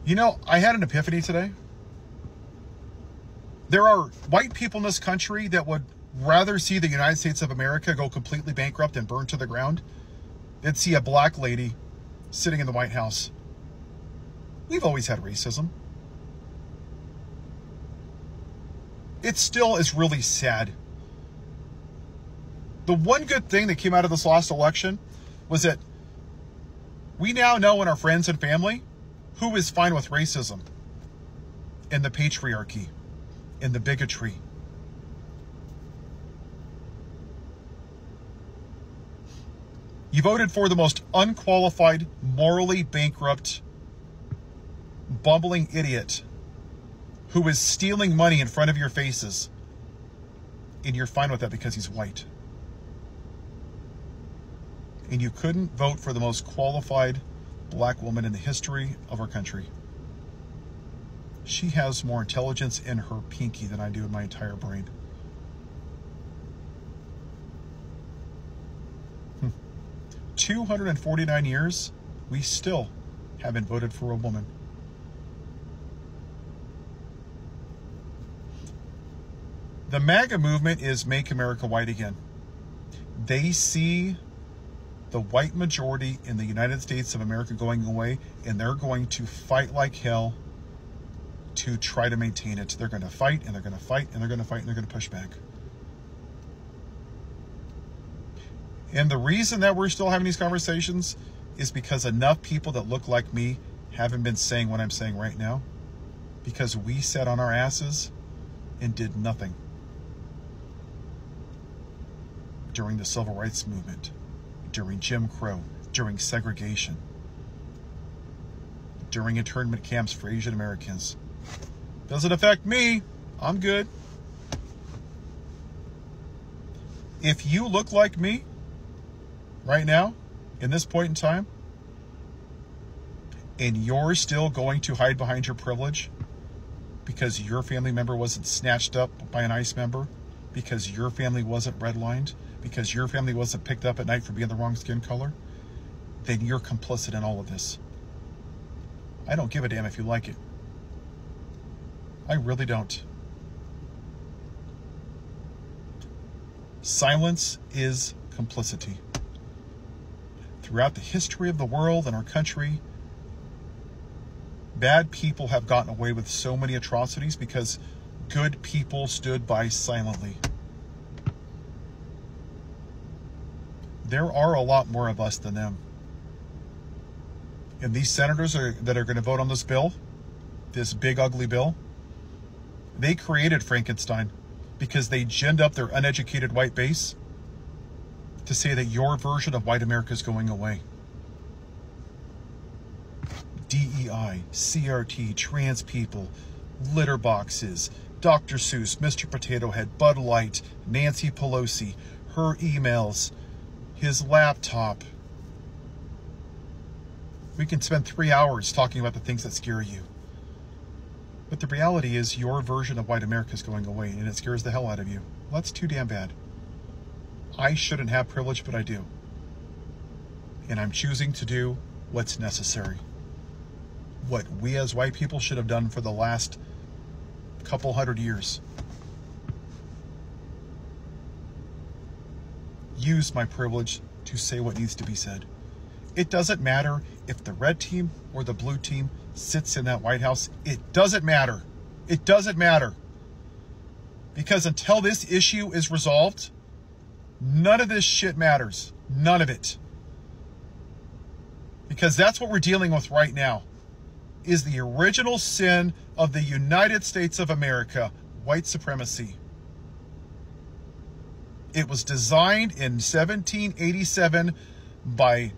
You know, I had an epiphany today. There are white people in this country that would rather see the United States of America go completely bankrupt and burn to the ground than see a black lady sitting in the White House. We've always had racism. It still is really sad. The one good thing that came out of this last election was that we now know in our friends and family who is fine with racism and the patriarchy and the bigotry. You voted for the most unqualified, morally bankrupt, bumbling idiot who is stealing money in front of your faces, and you're fine with that because he's white. And you couldn't vote for the most qualified black woman in the history of our country. She has more intelligence in her pinky than I do in my entire brain. 249 years, we still haven't voted for a woman. The MAGA movement is Make America White Again. They see the white majority in the United States of America going away, and they're going to fight like hell to try to maintain it. They're going to fight, and they're going to fight, and they're going to fight, and they're going to push back. And the reason that we're still having these conversations is because enough people that look like me haven't been saying what I'm saying right now, because we sat on our asses and did nothing during the Civil Rights Movement, during Jim Crow, during segregation, during internment camps for Asian Americans. Doesn't affect me. I'm good. If you look like me right now, in this point in time, and you're still going to hide behind your privilege because your family member wasn't snatched up by an ICE member, because your family wasn't redlined, because your family wasn't picked up at night for being the wrong skin color, then you're complicit in all of this. I don't give a damn if you like it. I really don't. Silence is complicity. Throughout the history of the world and our country, bad people have gotten away with so many atrocities because good people stood by silently. There are a lot more of us than them. And these senators that are going to vote on this bill, this big ugly bill, they created Frankenstein because they ginned up their uneducated white base to say that your version of white America is going away. DEI, CRT, trans people, litter boxes, Dr. Seuss, Mr. Potato Head, Bud Light, Nancy Pelosi, her emails, his laptop. We can spend 3 hours talking about the things that scare you. But the reality is your version of white America is going away, and it scares the hell out of you. Well, that's too damn bad. I shouldn't have privilege, but I do. And I'm choosing to do what's necessary. What we as white people should have done for the last couple hundred years. Use my privilege to say what needs to be said. It doesn't matter if the red team or the blue team sits in that White House. It doesn't matter. It doesn't matter. Because until this issue is resolved, none of this shit matters. None of it. Because that's what we're dealing with right now, is the original sin of the United States of America, white supremacy. It was designed in 1787 by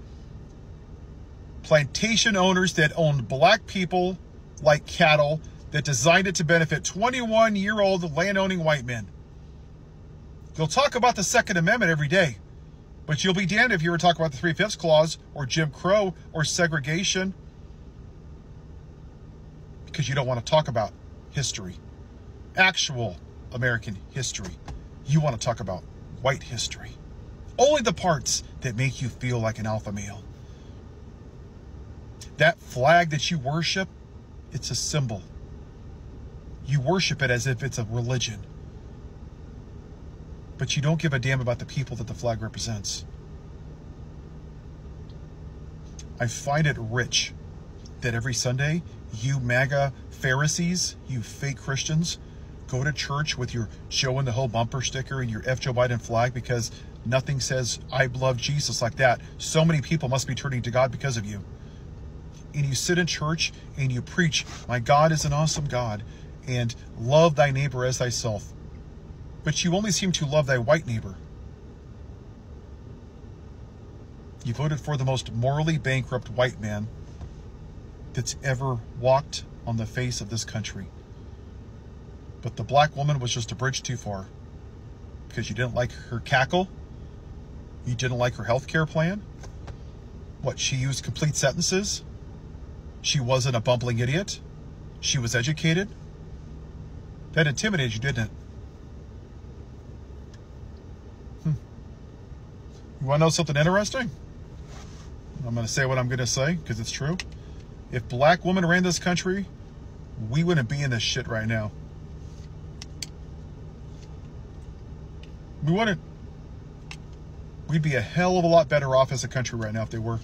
plantation owners that owned black people like cattle, that designed it to benefit 21-year-old land-owning white men. You'll talk about the Second Amendment every day, but you'll be damned if you ever talk about the 3/5 Clause or Jim Crow or segregation, because you don't want to talk about history, actual American history. You want to talk about white history. Only the parts that make you feel like an alpha male. That flag that you worship It's a symbol. You worship it as if it's a religion. But you don't give a damn about the people that the flag represents. I find it rich that every Sunday, you MAGA Pharisees, you fake Christians, go to church with your Joe and the Hill bumper sticker and your F. Joe Biden flag because nothing says, I love Jesus like that. So many people must be turning to God because of you. And you sit in church and you preach, my God is an awesome God, and love thy neighbor as thyself. But you only seem to love thy white neighbor. You voted for the most morally bankrupt white man that's ever walked on the face of this country. But the black woman was just a bridge too far because you didn't like her cackle. You didn't like her health care plan. What, she used complete sentences? She wasn't a bumbling idiot. She was educated. That intimidated you, didn't it? You want to know something interesting? I'm going to say what I'm going to say because it's true. If black women ran this country, we wouldn't be in this shit right now. We wouldn't. We'd be a hell of a lot better off as a country right now if they were.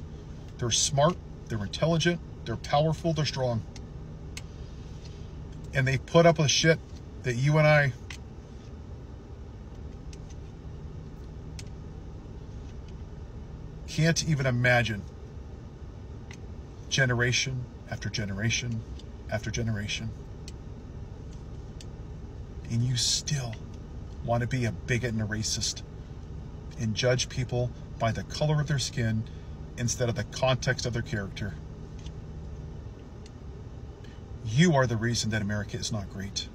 They're smart, they're intelligent, they're powerful, they're strong. And they put up with shit that you and I can't even imagine. Generation after generation after generation. And you still want to be a bigot and a racist and judge people by the color of their skin instead of the context of their character. You are the reason that America is not great.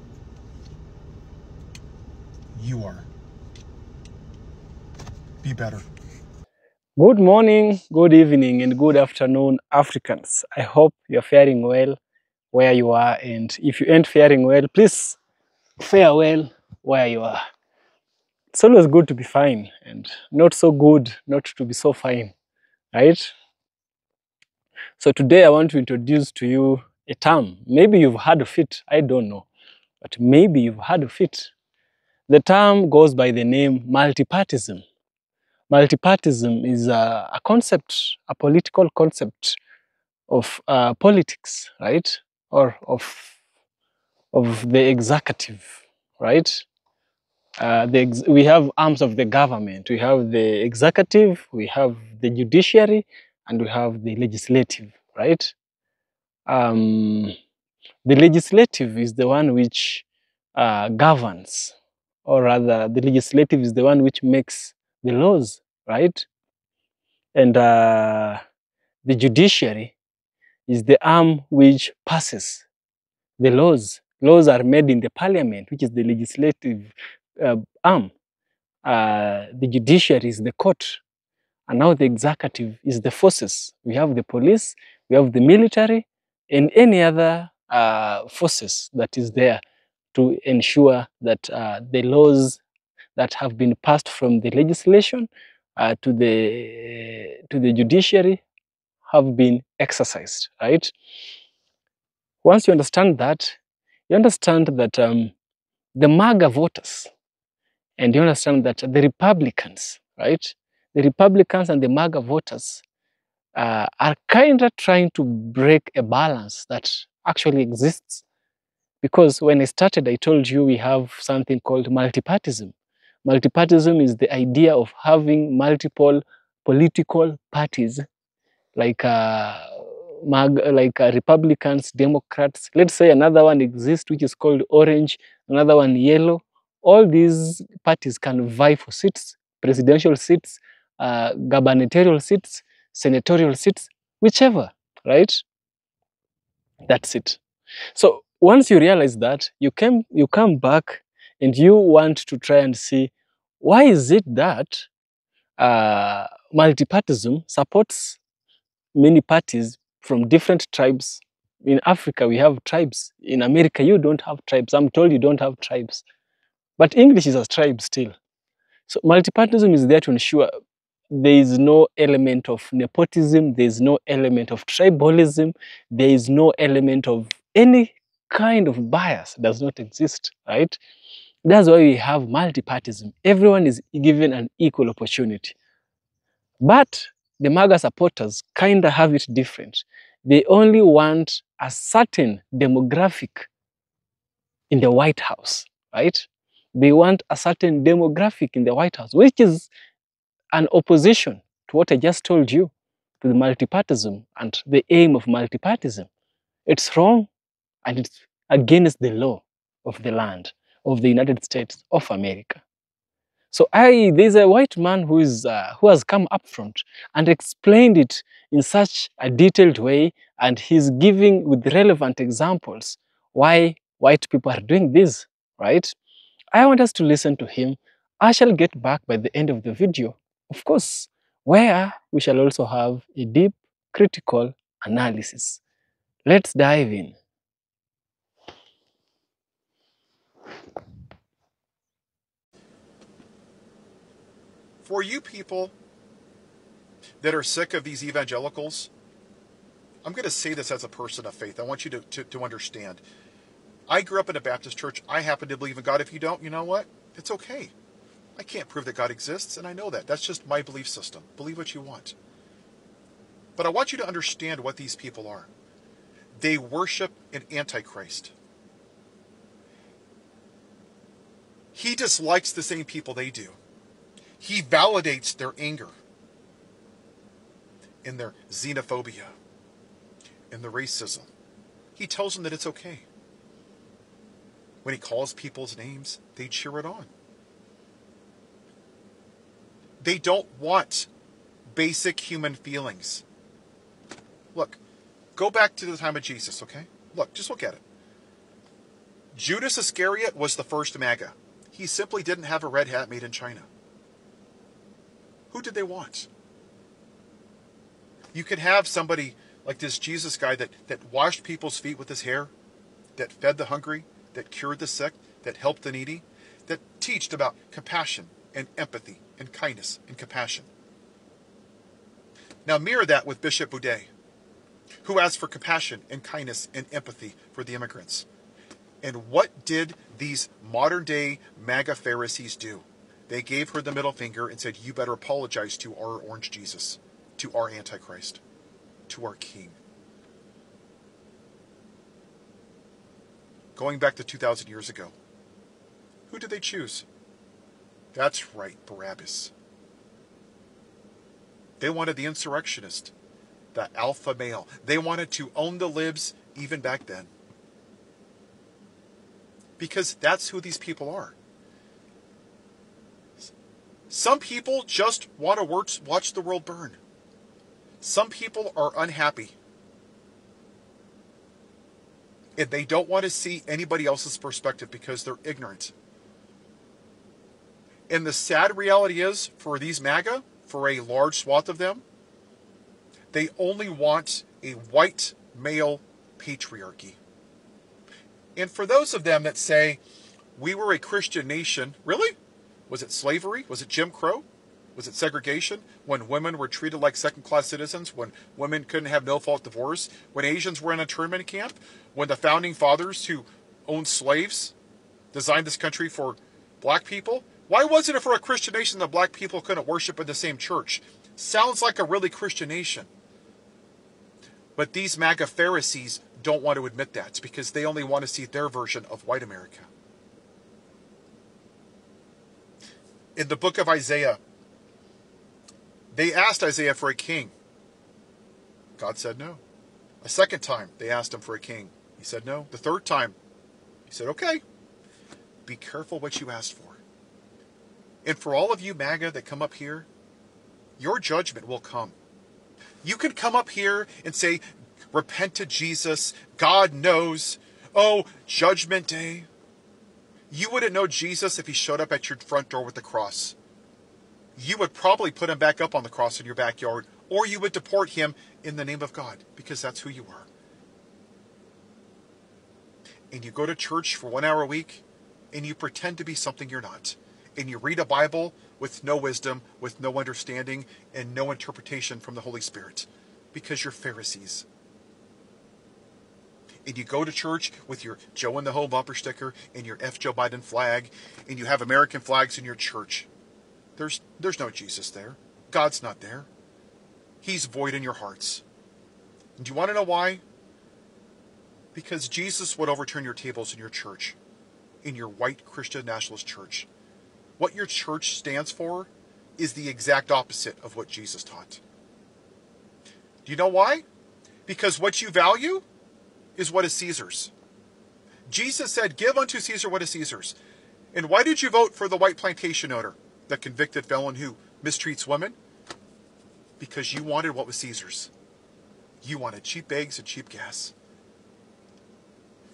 You are. Be better. Good morning, good evening, and good afternoon, Africans. I hope you're faring well where you are, and if you ain't faring well, please fare well where you are. It's always good to be fine, and not so good not to be so fine, right? So today I want to introduce to you a term. Maybe you've heard of it, I don't know, but maybe you've heard of it. The term goes by the name multipartism. Multipartism is a concept, a political concept of politics, right? Or of the executive, right? We have arms of the government. We have the executive, we have the judiciary, and we have the legislative, right? The legislative is the one which governs, or rather, the legislative is the one which makes the laws, right? And the judiciary is the arm which passes the laws. Laws are made in the parliament, which is the legislative arm. The judiciary is the court. And now the executive is the forces. We have the police, we have the military, and any other forces that is there to ensure that the laws that have been passed from the legislation to the judiciary have been exercised, right? Once you understand that the MAGA voters, and you understand that the Republicans, right? The Republicans and the MAGA voters are kind of trying to break a balance that actually exists. Because when I started, I told you we have something called multipartism. Multipartism is the idea of having multiple political parties like Republicans, Democrats. Let's say another one exists which is called orange, another one yellow. All these parties can vie for seats, presidential seats, gubernatorial seats, senatorial seats, whichever, right? That's it. So once you realize that, you come back and you want to try and see why is it that multipartism supports many parties from different tribes. In Africa, we have tribes. In America, you don't have tribes. I'm told you don't have tribes. But English is a tribe still. So multipartism is there to ensure there is no element of nepotism, there is no element of tribalism, there is no element of any kind of bias does not exist, right? That's why we have multipartyism. Everyone is given an equal opportunity. But the MAGA supporters kind of have it different. They only want a certain demographic in the White House, right? They want a certain demographic in the White House, which is an opposition to what I just told you, to the multipartyism and the aim of multipartyism. It's wrong and it's against the law of the land of the United States of America. So there's a white man who has come up front and explained it in such a detailed way, and he's giving with relevant examples why white people are doing this, right? I want us to listen to him. I shall get back by the end of the video, of course, where we shall also have a deep critical analysis. Let's dive in. For you people that are sick of these evangelicals, I'm going to say this as a person of faith. I want you to understand. I grew up in a Baptist church. I happen to believe in God. If you don't, you know what? It's okay. I can't prove that God exists, and I know that. That's just my belief system. Believe what you want. But I want you to understand what these people are. They worship an Antichrist. He dislikes the same people they do. He validates their anger and their xenophobia and their racism. He tells them that it's okay. When he calls people's names, they cheer it on. They don't want basic human feelings. Look, go back to the time of Jesus, okay? Look, just look at it. Judas Iscariot was the first MAGA. He simply didn't have a red hat made in China. Who did they want? You could have somebody like this Jesus guy that washed people's feet with his hair, that fed the hungry, that cured the sick, that helped the needy, that taught about compassion and empathy and kindness and compassion. Now mirror that with Bishop Boudet, who asked for compassion and kindness and empathy for the immigrants. And what did these modern day MAGA Pharisees do? They gave her the middle finger and said, you better apologize to our orange Jesus, to our Antichrist, to our king. Going back to 2,000 years ago, who did they choose? That's right, Barabbas. They wanted the insurrectionist, the alpha male. They wanted to own the libs even back then. Because that's who these people are. Some people just want to watch the world burn. Some people are unhappy. And they don't want to see anybody else's perspective because they're ignorant. And the sad reality is, for these MAGA, for a large swath of them, they only want a white male patriarchy. And for those of them that say, we were a Christian nation, really? Was it slavery? Was it Jim Crow? Was it segregation? When women were treated like second-class citizens? When women couldn't have no-fault divorce? When Asians were in a internment camp? When the founding fathers who owned slaves designed this country for black people? Why wasn't it for a Christian nation that black people couldn't worship in the same church? Sounds like a really Christian nation. But these MAGA Pharisees don't want to admit that because they only want to see their version of white America. In the book of Isaiah, they asked Isaiah for a king. God said no. A second time, they asked him for a king. He said no. The third time, he said, okay, be careful what you asked for. And for all of you MAGA that come up here, your judgment will come. You can come up here and say, repent to Jesus, God knows, oh, judgment day. You wouldn't know Jesus if he showed up at your front door with the cross. You would probably put him back up on the cross in your backyard, or you would deport him in the name of God, because that's who you are. And you go to church for 1 hour a week, and you pretend to be something you're not. And you read a Bible with no wisdom, with no understanding, and no interpretation from the Holy Spirit, because you're Pharisees. and you go to church with your Joe in the Home bumper sticker and your F. Joe Biden flag, and you have American flags in your church, there's no Jesus there. God's not there. He's void in your hearts. And do you want to know why? Because Jesus would overturn your tables in your church, in your white Christian nationalist church. What your church stands for is the exact opposite of what Jesus taught. Do you know why? Because what you value is what is Caesar's. Jesus said, give unto Caesar what is Caesar's. And why did you vote for the white plantation owner, the convicted felon who mistreats women? Because you wanted what was Caesar's. You wanted cheap eggs and cheap gas.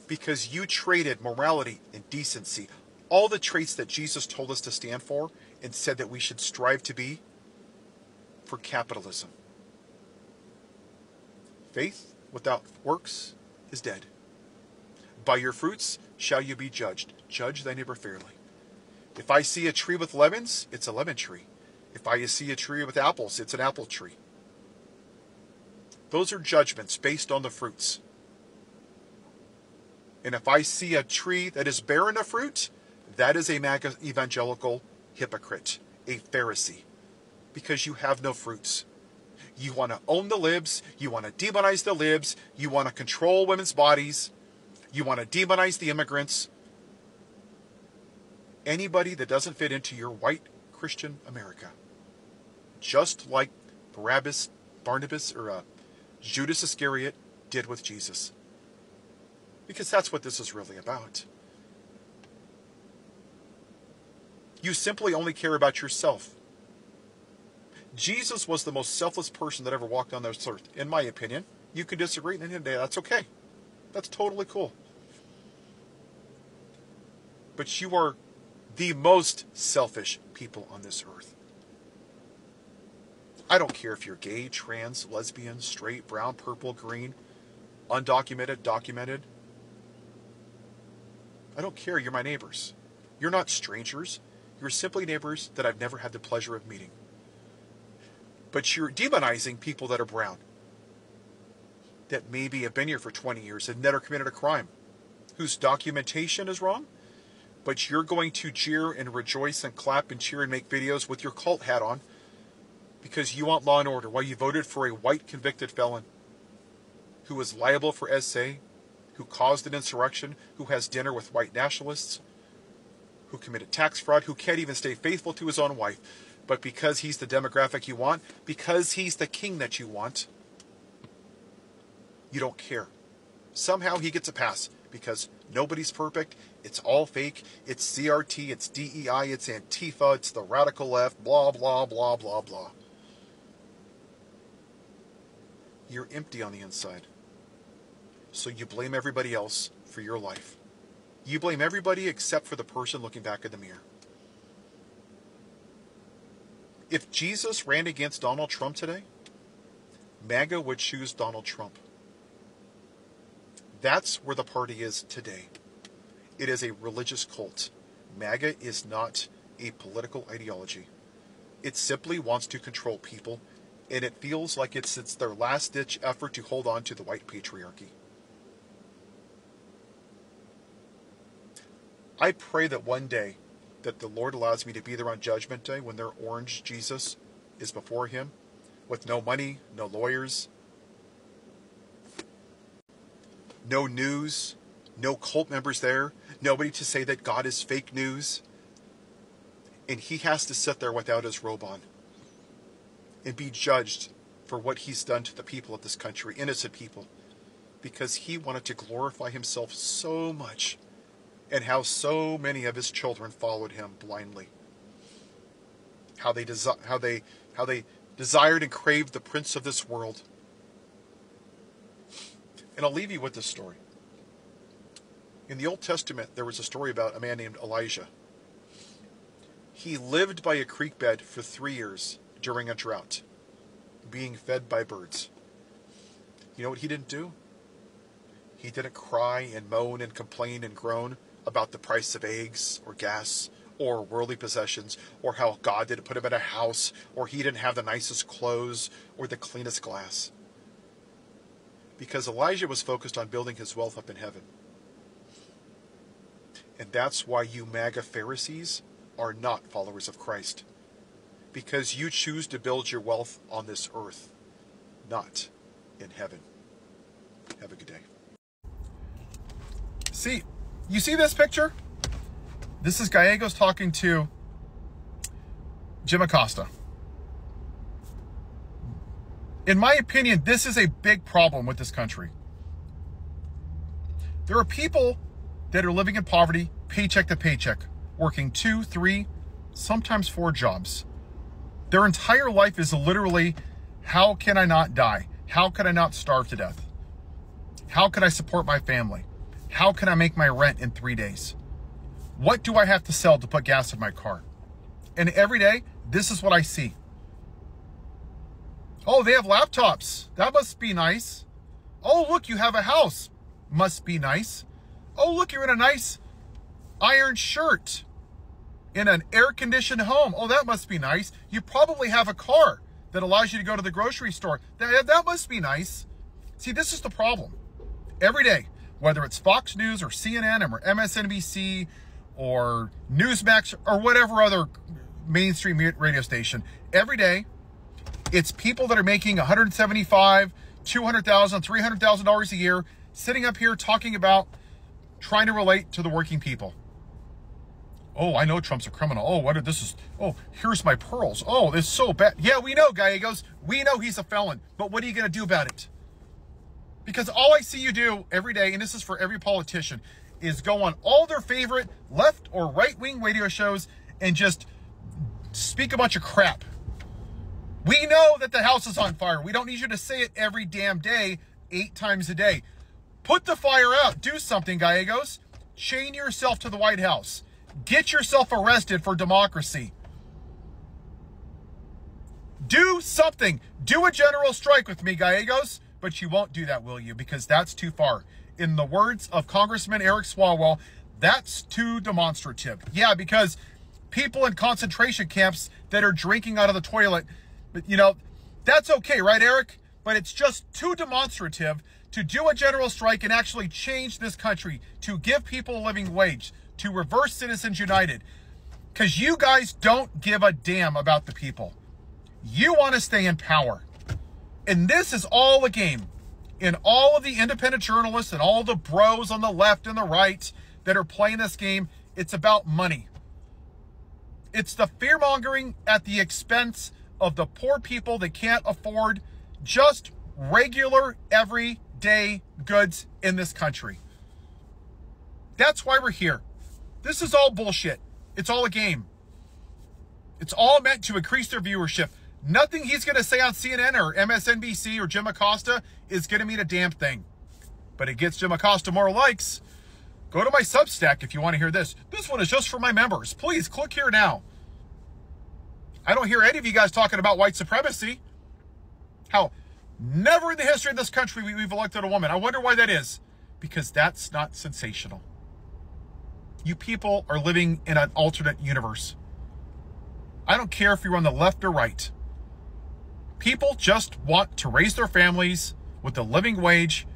Because you traded morality and decency, all the traits that Jesus told us to stand for and said that we should strive to be, for capitalism. Faith without works is dead. By your fruits shall you be judged. Judge thy neighbor fairly. If I see a tree with lemons, it's a lemon tree. If I see a tree with apples, it's an apple tree. Those are judgments based on the fruits. And if I see a tree that is barren of fruit, that is a MAGA evangelical hypocrite, a Pharisee, because you have no fruits. You want to own the libs, you want to demonize the libs, you want to control women's bodies, you want to demonize the immigrants. Anybody that doesn't fit into your white Christian America. Just like Barnabas, or Judas Iscariot did with Jesus. Because that's what this is really about. You simply only care about yourself. Jesus was the most selfless person that ever walked on this earth, in my opinion. You can disagree, and that's okay. That's totally cool. But you are the most selfish people on this earth. I don't care if you're gay, trans, lesbian, straight, brown, purple, green, undocumented, documented. I don't care. You're my neighbors. You're not strangers. You're simply neighbors that I've never had the pleasure of meeting. But you're demonizing people that are brown, that maybe have been here for 20 years and never committed a crime, whose documentation is wrong, but you're going to cheer and rejoice and clap and cheer and make videos with your cult hat on because you want law and order, while you voted for a white convicted felon who was liable for SA, who caused an insurrection, who has dinner with white nationalists, who committed tax fraud, who can't even stay faithful to his own wife. But because he's the demographic you want, because he's the king that you want, you don't care. Somehow he gets a pass because nobody's perfect. It's all fake. It's CRT, it's DEI, it's Antifa, it's the radical left, blah, blah, blah, blah, blah. You're empty on the inside. So you blame everybody else for your life. You blame everybody except for the person looking back in the mirror. If Jesus ran against Donald Trump today, MAGA would choose Donald Trump. That's where the party is today. It is a religious cult. MAGA is not a political ideology. It simply wants to control people, and it feels like it's their last-ditch effort to hold on to the white patriarchy. I pray that one day that the Lord allows me to be there on Judgment Day when their orange Jesus is before him with no money, no lawyers, no news, no cult members there, nobody to say that God is fake news. And he has to sit there without his robe on and be judged for what he's done to the people of this country, innocent people, because he wanted to glorify himself so much, and how so many of his children followed him blindly. How they desired and craved the prince of this world. And I'll leave you with this story. In the Old Testament, there was a story about a man named Elijah. He lived by a creek bed for 3 years during a drought, being fed by birds. You know what he didn't do? He didn't cry and moan and complain and groan about the price of eggs or gas or worldly possessions, or how God didn't put him in a house, or he didn't have the nicest clothes or the cleanest glass. Because Elijah was focused on building his wealth up in heaven. And that's why you MAGA Pharisees are not followers of Christ. Because you choose to build your wealth on this earth, not in heaven. Have a good day. See, you see this picture? This is Gallegos talking to Jim Acosta. In my opinion, this is a big problem with this country. There are people that are living in poverty, paycheck to paycheck, working 2, 3, sometimes 4 jobs. Their entire life is literally, how can I not die? How can I not starve to death? How can I support my family? How can I make my rent in 3 days? What do I have to sell to put gas in my car? And every day, this is what I see. Oh, they have laptops. That must be nice. Oh, look, you have a house. Must be nice. Oh, look, you're in a nice iron shirt in an air-conditioned home. Oh, that must be nice. You probably have a car that allows you to go to the grocery store. That must be nice. See, this is the problem. Every day, whether it's Fox News or CNN or MSNBC or Newsmax or whatever other mainstream radio station, every day, it's people that are making $175,000, $200,000, $300,000 a year, sitting up here talking about trying to relate to the working people. Oh, I know Trump's a criminal. Oh, what did this is? Oh, here's my pearls. Oh, it's so bad. Yeah, we know, Gallegos. We know he's a felon. But what are you going to do about it? Because all I see you do every day, and this is for every politician, is go on all their favorite left or right-wing radio shows and just speak a bunch of crap. We know that the house is on fire. We don't need you to say it every damn day, 8 times a day. Put the fire out. Do something, Gallegos. Chain yourself to the White House. Get yourself arrested for democracy. Do something. Do a general strike with me, Gallegos. But you won't do that, will you? Because that's too far. In the words of Congressman Eric Swalwell, that's too demonstrative. Yeah, because people in concentration camps that are drinking out of the toilet, you know, that's okay, right, Eric? But it's just too demonstrative to do a general strike and actually change this country, to give people a living wage, to reverse Citizens United. Because you guys don't give a damn about the people. You want to stay in power. And this is all a game. And all of the independent journalists and all the bros on the left and the right that are playing this game, it's about money. It's the fear-mongering at the expense of the poor people that can't afford just regular, everyday goods in this country. That's why we're here. This is all bullshit. It's all a game. It's all meant to increase their viewership. Nothing he's going to say on CNN or MSNBC or Jim Acosta is going to mean a damn thing. But it gets Jim Acosta more likes. Go to my Substack if you want to hear this. This one is just for my members. Please click here now. I don't hear any of you guys talking about white supremacy. How never in the history of this country we've elected a woman. I wonder why that is. Because that's not sensational. You people are living in an alternate universe. I don't care if you're on the left or right. People just want to raise their families with a living wage,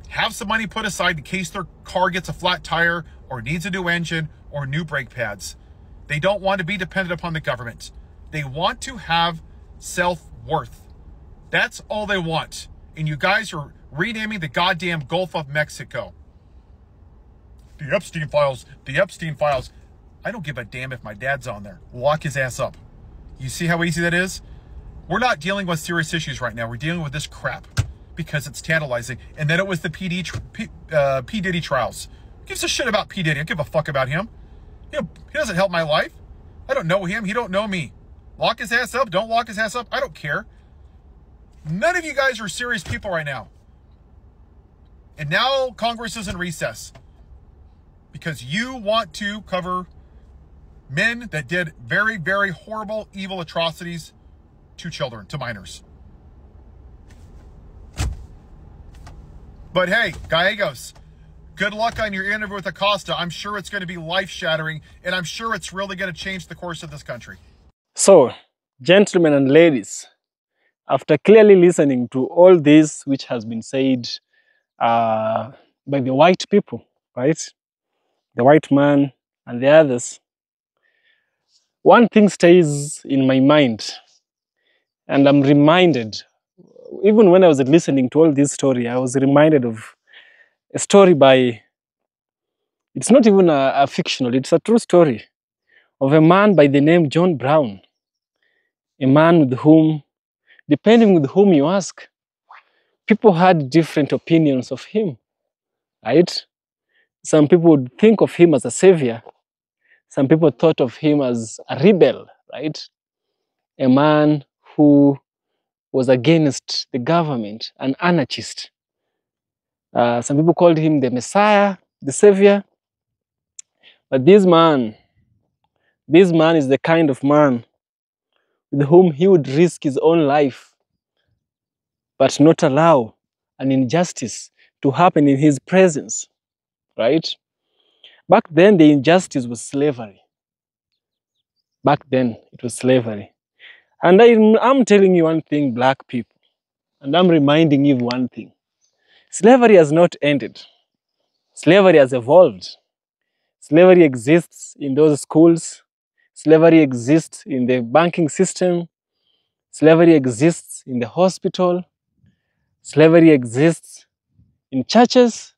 have some money put aside in case their car gets a flat tire or needs a new engine or new brake pads. They don't want to be dependent upon the government. They want to have self-worth. That's all they want. And you guys are renaming the goddamn Gulf of Mexico. The Epstein files, the Epstein files. I don't give a damn if my dad's on there. Lock his ass up. You see how easy that is? We're not dealing with serious issues right now. We're dealing with this crap because it's tantalizing. And then it was the P. Diddy trials. Who gives a shit about P. Diddy? I don't give a fuck about him. You know, he doesn't help my life. I don't know him. He don't know me. Lock his ass up. Don't lock his ass up. I don't care. None of you guys are serious people right now. And now Congress is in recess because you want to cover men that did very, very horrible, evil atrocities to children, to minors. But hey, Gallegos, good luck on your interview with Acosta. I'm sure it's going to be life-shattering, and I'm sure it's really going to change the course of this country. So, gentlemen and ladies, after clearly listening to all this which has been said by the white people, right? The white man and the others. One thing stays in my mind, and I'm reminded, even when I was listening to all this story, I was reminded of a story by, it's not even a fictional, it's a true story of a man by the name John Brown, a man with whom, depending with whom you ask, people had different opinions of him, right? Some people would think of him as a savior. Some people thought of him as a rebel, right? A man who was against the government, an anarchist. Some people called him the Messiah, the savior. But this man is the kind of man with whom he would risk his own life, but not allow an injustice to happen in his presence, right? Back then, the injustice was slavery. Back then, it was slavery. And I'm telling you one thing, black people, and I'm reminding you one thing. Slavery has not ended. Slavery has evolved. Slavery exists in those schools. Slavery exists in the banking system. Slavery exists in the hospital. Slavery exists in churches.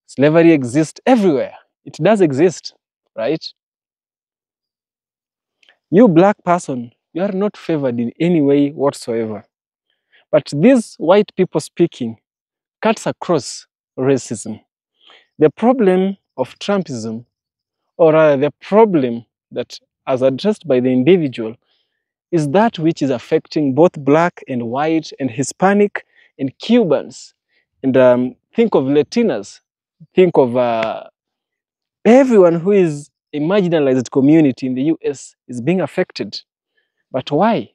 Slavery exists everywhere. It does exist, right? You black person, you are not favored in any way whatsoever. But this white people speaking cuts across racism. The problem of Trumpism, or rather the problem that as addressed by the individual, is that which is affecting both black and white and Hispanic and Cubans. And think of Latinas, think of everyone who is a marginalized community in the US is being affected. But why?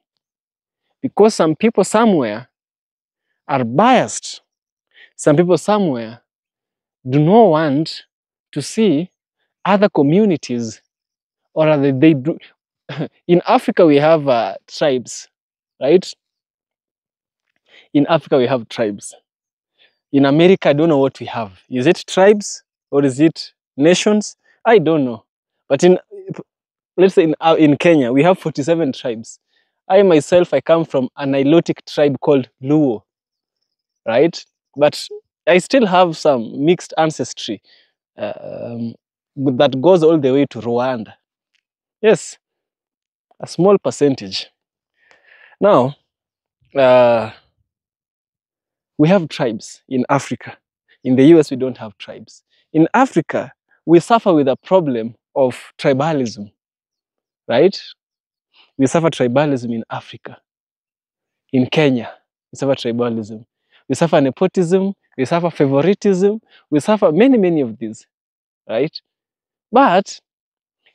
Because some people somewhere are biased. Some people somewhere do not want to see other communities, or rather they do. In Africa, we have tribes, right? In Africa, we have tribes. In America, I don't know what we have. Is it tribes or is it nations? I don't know. But let's say in Kenya, we have 47 tribes. I myself, I come from a Nilotic tribe called Luo, right? But I still have some mixed ancestry that goes all the way to Rwanda. Yes, a small percentage. Now, we have tribes in Africa. In the US, we don't have tribes. In Africa, we suffer with a problem of tribalism, right? We suffer tribalism in Africa. In Kenya, we suffer tribalism. We suffer nepotism, we suffer favoritism, we suffer many of these, right? But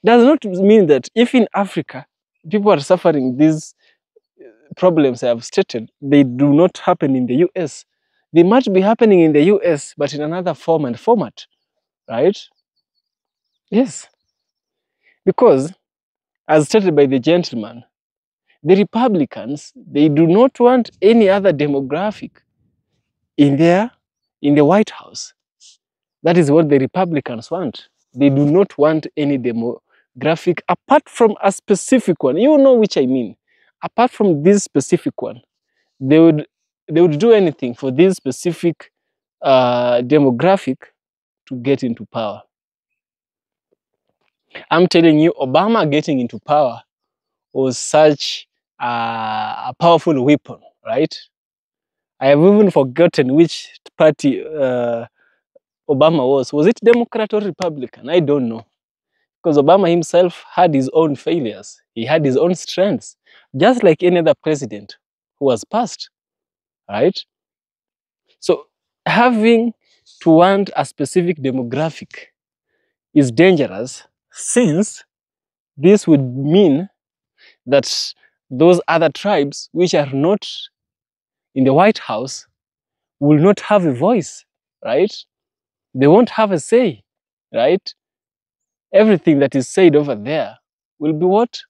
does not mean that if in Africa, people are suffering these problems I have stated, they do not happen in the US. They might be happening in the US, but in another form and format, right? Yes. Because, as stated by the gentleman, the Republicans, they do not want any other demographic in the White House. That is what the Republicans want. They do not want any demographic apart from a specific one. You know which I mean. Apart from this specific one, they would do anything for this specific demographic to get into power. I'm telling you, Obama getting into power was such a powerful weapon, right? I have even forgotten which party Obama was. Was it Democrat or Republican? I don't know. Because Obama himself had his own failures. He had his own strengths, just like any other president who was passed, right? So having to want a specific demographic is dangerous, since this would mean that those other tribes which are not in the White House will not have a voice, right? They won't have a say, right? Everything that is said over there will be what?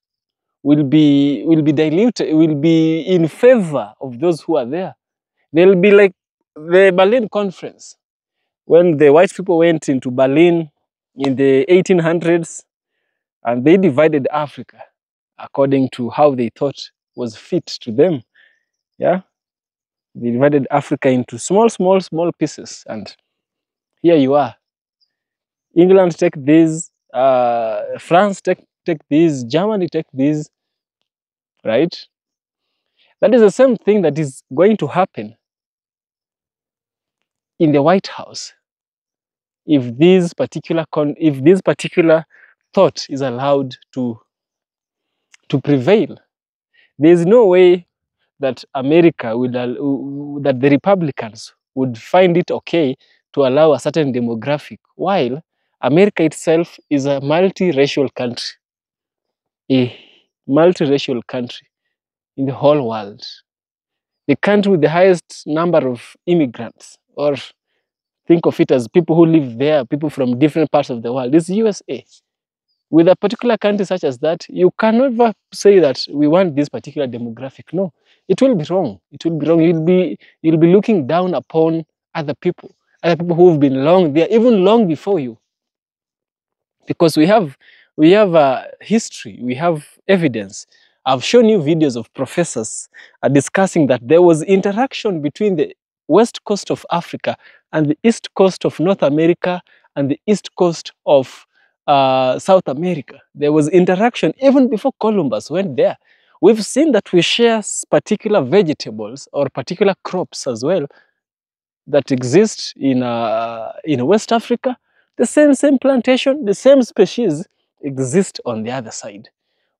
Will be diluted, will be in favor of those who are there. They'll be like the Berlin Conference, when the white people went into Berlin in the 1800s, and they divided Africa according to how they thought was fit to them. Yeah, they divided Africa into small pieces, and here you are. England take these, France take these, Germany take these, right? That is the same thing that is going to happen in the White House if this particular thought is allowed to prevail. There is no way that America would, that the Republicans would find it okay to allow a certain demographic, while America itself is a multiracial country, a multiracial country in the whole world. The country with the highest number of immigrants, or think of it as people who live there, people from different parts of the world, is USA. With a particular country such as that, you can never say that we want this particular demographic. No, it will be wrong. It will be wrong. You'll be looking down upon other people who've been long there, even long before you, because we have a history, we have evidence. I've shown you videos of professors discussing that there was interaction between the west coast of Africa and the east coast of North America and the east coast of South America. There was interaction even before Columbus went there. We've seen that we share particular vegetables or particular crops as well that exist in West Africa. The same plantation, the same species exist on the other side,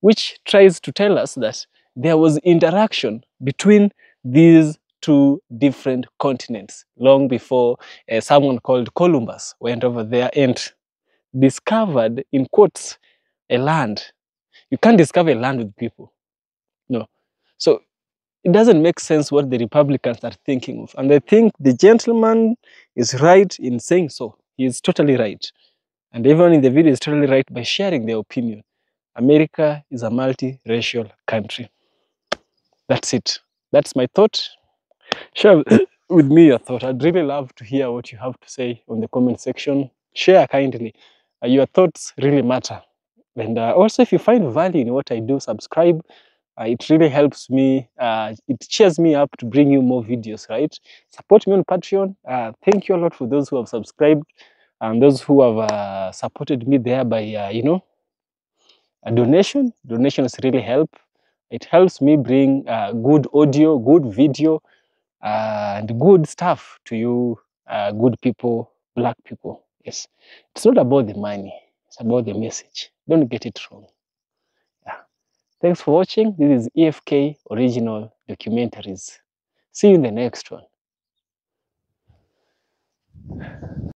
which tries to tell us that there was interaction between these two different continents long before someone called Columbus went over there and discovered, in quotes, a land. You can't discover a land with people. No. So it doesn't make sense what the Republicans are thinking of. And I think the gentleman is right in saying so. He is totally right. And everyone in the video is totally right by sharing their opinion. America is a multiracial country. That's it. That's my thought. Share with me your thought. I'd really love to hear what you have to say on the comment section. Share kindly. Your thoughts really matter. And also, if you find value in what I do, subscribe. It really helps me. It cheers me up to bring you more videos, right? Support me on Patreon. Thank you a lot for those who have subscribed and those who have supported me there by, a donation. Donations really help. It helps me bring good audio, good video, and good stuff to you, good people, black people. Yes, it's not about the money. It's about the message. Don't get it wrong. Yeah. Thanks for watching. This is EFK Original Documentaries. See you in the next one.